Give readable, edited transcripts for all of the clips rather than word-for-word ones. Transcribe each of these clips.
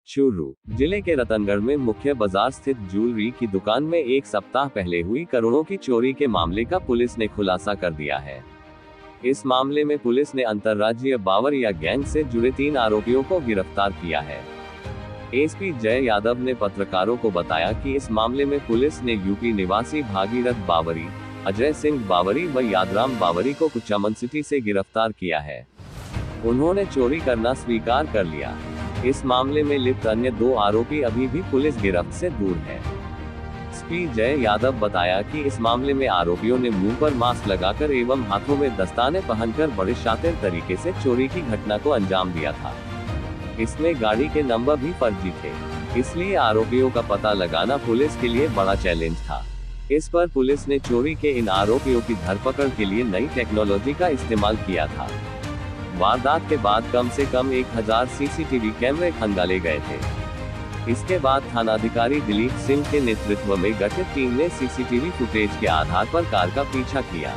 चूरू जिले के रतनगढ़ में मुख्य बाजार स्थित ज्वेलरी की दुकान में एक सप्ताह पहले हुई करोड़ों की चोरी के मामले का पुलिस ने खुलासा कर दिया है। इस मामले में पुलिस ने अंतर्राज्यीय बावरिया गैंग से जुड़े 3 आरोपियों को गिरफ्तार किया है। एसपी जय यादव ने पत्रकारों को बताया कि इस मामले में पुलिस ने यूपी निवासी भागीरथ बावरी, अजय सिंह बावरी व यादराम बावरी को कुचामन सिटी से गिरफ्तार किया है। उन्होंने चोरी करना स्वीकार कर लिया। इस मामले में लिप्त अन्य 2 आरोपी अभी भी पुलिस गिरफ्त से दूर हैं। एसपी जय यादव बताया कि इस मामले में आरोपियों ने मुंह पर मास्क लगाकर एवं हाथों में दस्ताने पहनकर बड़े शातिर तरीके से चोरी की घटना को अंजाम दिया था। इसमें गाड़ी के नंबर भी फर्जी थे, इसलिए आरोपियों का पता लगाना पुलिस के लिए बड़ा चैलेंज था। इस पर पुलिस ने चोरी के इन आरोपियों की धरपकड़ के लिए नई टेक्नोलॉजी का इस्तेमाल किया था। वारदात के बाद कम से कम 1000 सीसीटीवी कैमरे खंगाले गए थे। इसके बाद थानाधिकारी दिलीप सिंह के नेतृत्व में गठित टीम ने सीसीटीवी फुटेज के आधार पर कार का पीछा किया।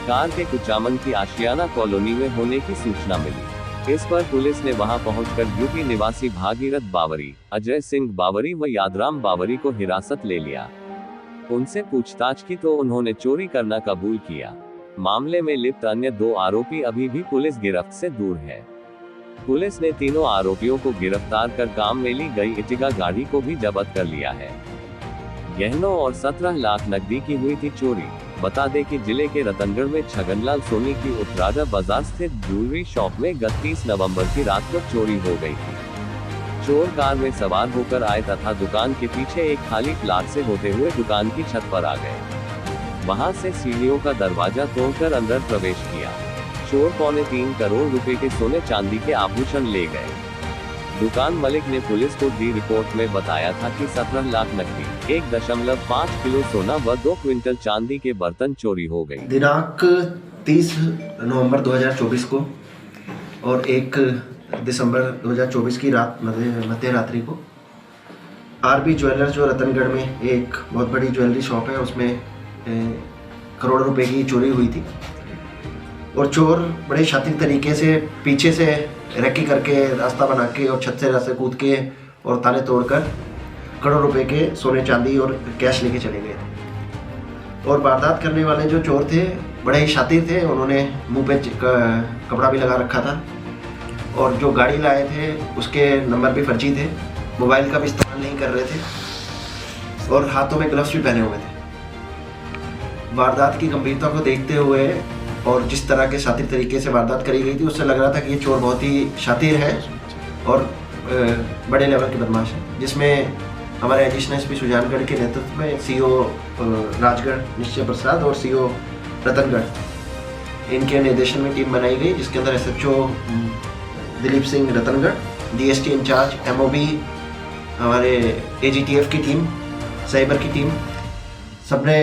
कार के कुचामन की आशियाना कॉलोनी में होने की सूचना मिली। इस पर पुलिस ने वहां पहुंचकर यूपी निवासी भागीरथ बावरी, अजय सिंह बावरी व यादराम बावरी को हिरासत ले लिया। उनसे पूछताछ की तो उन्होंने चोरी करना कबूल किया। मामले में लिप्त अन्य 2 आरोपी अभी भी पुलिस गिरफ्त से दूर है। पुलिस ने तीनों आरोपियों को गिरफ्तार कर काम में ली गई इटिगा गाड़ी को भी जब्त कर लिया है। गहनों और 17 लाख नकदी की हुई थी चोरी। बता दें कि जिले के रतनगढ़ में छगनलाल सोनी की उत्तराजा बाजार स्थित ज्वेलरी शॉप में गत 30 नवंबर की रात को चोरी हो गई थी। चोर कार में सवार होकर आए तथा दुकान के पीछे एक खाली प्लाट से होते हुए दुकान की छत पर आ गए। वहां से सीढ़ियों का दरवाजा तोड़कर अंदर प्रवेश किया। चोर 3.25 करोड़ रुपए के सोने चांदी के आभूषण ले गए। दुकान मालिक ने पुलिस को दी रिपोर्ट में बताया था कि 17 लाख नकदी, 1.5 किलो सोना व 2 क्विंटल चांदी के बर्तन चोरी हो गई। दिनांक 30 नवंबर 2024 को और 1 दिसंबर 2024 की रात मध्य रात्रि को आरबी ज्वेलर्स जो रतनगढ़ में एक बहुत बड़ी ज्वेलरी शॉप है, उसमें करोड़ों रुपए की चोरी हुई थी। और चोर बड़े शातिर तरीके से पीछे से रेकी करके रास्ता बना के और छत से कूद के और ताले तोड़कर करोड़ों रुपए के सोने चांदी और कैश लेके चले गए थे। और वारदात करने वाले जो चोर थे बड़े ही शातिर थे। उन्होंने मुंह पे कपड़ा भी लगा रखा था और जो गाड़ी लाए थे उसके नंबर भी फर्जी थे। मोबाइल का भी इस्तेमाल नहीं कर रहे थे और हाथों में ग्लव्स भी पहने हुए थे। वारदात की गंभीरता को देखते हुए और जिस तरह के शातिर तरीके से वारदात करी गई थी, उससे लग रहा था कि ये चोर बहुत ही शातिर है और बड़े लेवल के बदमाश है। जिसमें हमारे एडिशनल एसपी सुजानगढ़ के नेतृत्व में सीओ राजगढ़ निश्चय प्रसाद और सीओ रतनगढ़ इनके निर्देशन में टीम बनाई गई, जिसके अंदर SHO Dilip Singh Ratangarh, DST incharge, MOB, हमारे एजीटीएफ की टीम, साइबर की टीम, सबने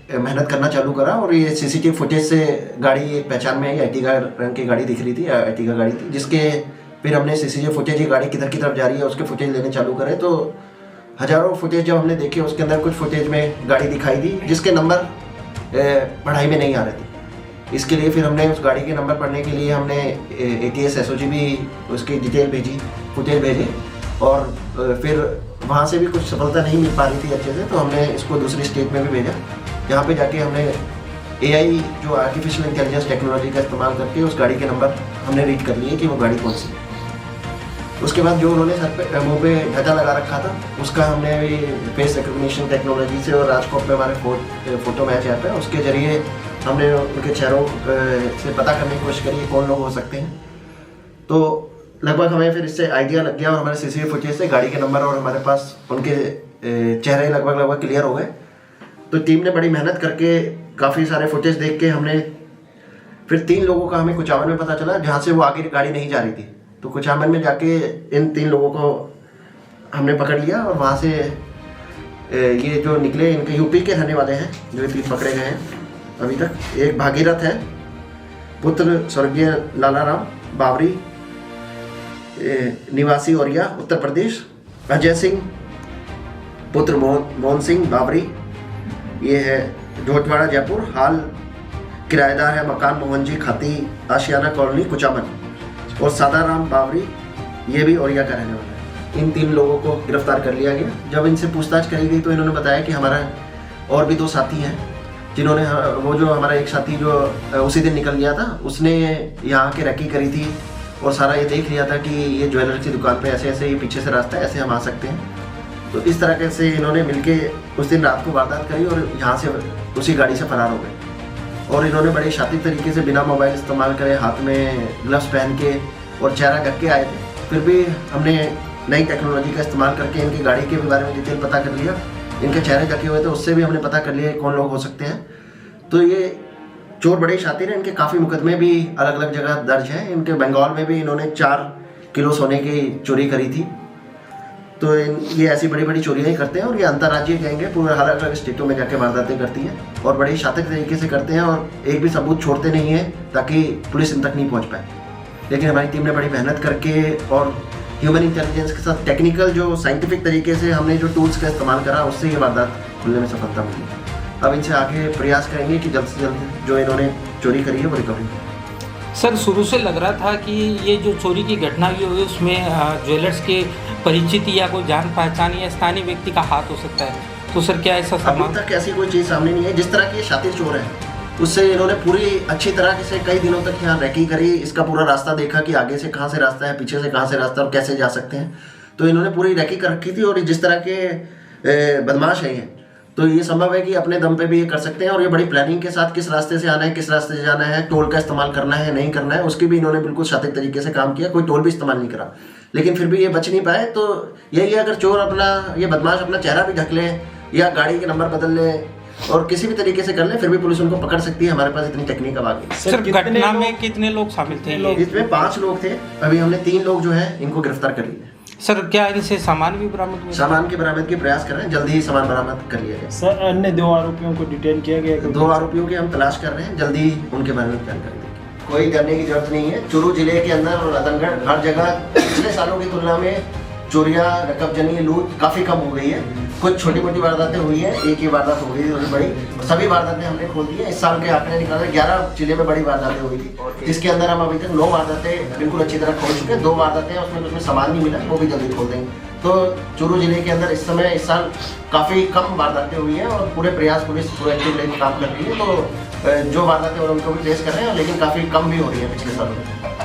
मेहनत करना चालू करा। और ये सीसीटीवी फुटेज से गाड़ी एक पहचान में आई, अर्टिगा रंग की गाड़ी दिख रही थी, अर्टिगा गाड़ी थी, जिसके फिर हमने सीसीटीवी फुटेज ये गाड़ी किधर की तरफ जा रही है उसके फुटेज लेने चालू करे। तो हजारों फुटेज जब हमने देखे, उसके अंदर कुछ फुटेज में गाड़ी दिखाई दी जिसके नंबर पढ़ाई में नहीं आ रहे थे। इसके लिए फिर हमने उस गाड़ी के नंबर पढ़ने के लिए हमने ATS SOG भी उसकी डिटेल भेजी, फुटेज भेजे और फिर वहाँ से भी कुछ सफलता नहीं मिल पा रही थी अच्छे से। तो हमने इसको दूसरी स्टेट में भी भेजा, जहाँ पे जाके हमने AI जो आर्टिफिशियल इंटेलिजेंस टेक्नोलॉजी का इस्तेमाल करके उस गाड़ी के नंबर हमने रीड कर लिए कि वो गाड़ी कौन सी है। उसके बाद जो उन्होंने सर पे मुँह पे ढक्का लगा रखा था, उसका हमने भी फेस रिकग्निशन टेक्नोलॉजी से और राजकोट में हमारे फोटो मैच ऐप है, उसके जरिए हमने उनके चेहरों से पता करने की कोशिश करी कौन लोग हो सकते हैं। तो लगभग हमें फिर इससे आइडिया लग गया और हमारे सीसीटीवी फुटेज से गाड़ी के नंबर और हमारे पास उनके चेहरे लगभग क्लियर हो गए। तो टीम ने बड़ी मेहनत करके काफ़ी सारे फुटेज देख के हमने फिर 3 लोगों का हमें कुचामन में पता चला, जहाँ से वो आगे गाड़ी नहीं जा रही थी। तो कुचामन में जाके इन 3 लोगों को हमने पकड़ लिया और वहाँ से ये जो निकले इनके यूपी के रहने वाले हैं, जो ये 3 पकड़े गए हैं अभी तक। एक भागीरथ है, पुत्र स्वर्गीय लालाराम बावरी, निवासी औरिया उत्तर प्रदेश। अजय सिंह पुत्र मोहन सिंह बावरी, ये है ढोटवाड़ा जयपुर, हाल किराएदार है मकान मोहन जी खाती, आशियाना कॉलोनी, कुचामन। और सादाराम बावरी, ये भी औरिया का रहने वाला है। इन 3 लोगों को गिरफ्तार कर लिया गया। जब इनसे पूछताछ करी गई तो इन्होंने बताया कि हमारा और भी 2 साथी हैं, जिन्होंने वो जो हमारा एक साथी जो उसी दिन निकल गया था, उसने यहाँ के रैकी करी थी और सारा ये देख लिया था कि ये ज्वेलर की दुकान पे ऐसे ऐसे ये पीछे से रास्ता है, ऐसे हम आ सकते हैं। तो इस तरह से इन्होंने मिलके उस दिन रात को वारदात करी और यहाँ से उसी गाड़ी से फरार हो गए। और इन्होंने बड़े शातिक तरीके से बिना मोबाइल इस्तेमाल करे, हाथ में ग्लव्स पहन के और चेहरा ढक के आए थे। फिर भी हमने नई टेक्नोलॉजी का इस्तेमाल करके इनकी गाड़ी के बारे में डिटेल पता कर लिया। इनके चेहरे ढके हुए थे, उससे भी हमने पता कर लिया कौन लोग हो सकते हैं। तो ये चोर बड़े शातिर हैं, इनके काफ़ी मुकदमे भी अलग अलग जगह दर्ज हैं। इनके बंगाल में भी इन्होंने 4 किलो सोने की चोरी करी थी। तो ये ऐसी बड़ी बड़ी चोरियाँ ही करते हैं और ये अंतर्राज्यीय गैंग है, पूरे अलग अलग स्टेटों में जाके वारदातें करती हैं और बड़े शातिक तरीके से करते हैं और एक भी सबूत छोड़ते नहीं हैं ताकि पुलिस इन तक नहीं पहुँच पाए। लेकिन हमारी टीम ने बड़ी मेहनत करके और ह्यूमन इंटेलिजेंस के साथ टेक्निकल जो साइंटिफिक तरीके से हमने जो टूल्स का इस्तेमाल करा, उससे ये वारदात खुलने में सफलता मिली। अब इनसे आगे प्रयास करेंगे कि जल्द से जल्द जो इन्होंने चोरी करी है वो रिकवरी करें। सर, शुरू से लग रहा था कि ये जो चोरी की घटना हुई उसमें ज्वेलर्स के परिचित या कोई जान पहचान या स्थानीय व्यक्ति का हाथ हो सकता है, तो सर क्या ऐसा अभी तक ऐसी कोई चीज़ सामने नहीं है। जिस तरह के शातिर चोर हैं उससे इन्होंने पूरी अच्छी तरह से कई दिनों तक यहाँ रैकी करी, इसका पूरा रास्ता देखा कि आगे से कहाँ से रास्ता है, पीछे से कहाँ से रास्ता और कैसे जा सकते हैं। तो इन्होंने पूरी रैकी कर रखी थी और जिस तरह के बदमाश हैं ये, तो ये संभव है कि अपने दम पे भी ये कर सकते हैं। और ये बड़ी प्लानिंग के साथ किस रास्ते से आना है, किस रास्ते से जाना है, टोल का इस्तेमाल करना है नहीं करना है, उसकी भी इन्होंने बिल्कुल शातिक तरीके से काम किया। कोई टोल भी इस्तेमाल नहीं करा, लेकिन फिर भी ये बच नहीं पाए। तो यही है, अगर चोर ये बदमाश अपना चेहरा भी ढक ले या गाड़ी के नंबर बदल ले और किसी भी तरीके से कर ले, फिर भी पुलिस उनको पकड़ सकती है। हमारे पास इतनी टेक्निक अब आ गई। सर, घटना में कितने लोग शामिल थे? इसमें 5 लोग थे। अभी हमने 3 लोग जो है इनको गिरफ्तार कर लिया। सर, क्या इनसे सामान भी बरामद हुआ? सामान के बरामद के प्रयास कर रहे हैं, जल्दी ही सामान बरामद कर लिया गया। सर, अन्य 2 आरोपियों को डिटेन किया गया? 2 आरोपियों की हम तलाश कर रहे हैं, जल्दी ही उनके बारे में प्लान करेंगे। कोई डरने की जरूरत नहीं है। चूरू जिले के अंदर और रतनगढ़ हर जगह पिछले सालों की तुलना में चोरियां, रकबजनी, लूट काफ़ी कम हो गई है। कुछ छोटी मोटी वारदातें हुई हैं, एक ही वारदात हो गई थोड़ी बड़ी, सभी वारदातें हमने खोल दी हैं। इस साल के आंकड़े निकाले 11 जिले में बड़ी वारदातें हुई थी, जिसके अंदर हम अभी तक 9 वारदातें बिल्कुल अच्छी तरह खोल चुके हैं। 2 वारदातें हैं उसमें सामान नहीं मिला, वो भी जल्दी खोल देंगे। तो चूरू जिले के अंदर इस समय इस साल काफ़ी कम वारदातें हुई हैं और पूरे प्रयास पुलिस प्रोएक्टिव लेकर काम कर रही है। तो जो वारदातें और उनको भी ट्रेस कर रहे हैं, लेकिन काफ़ी कम भी हो रही है पिछले सालों में।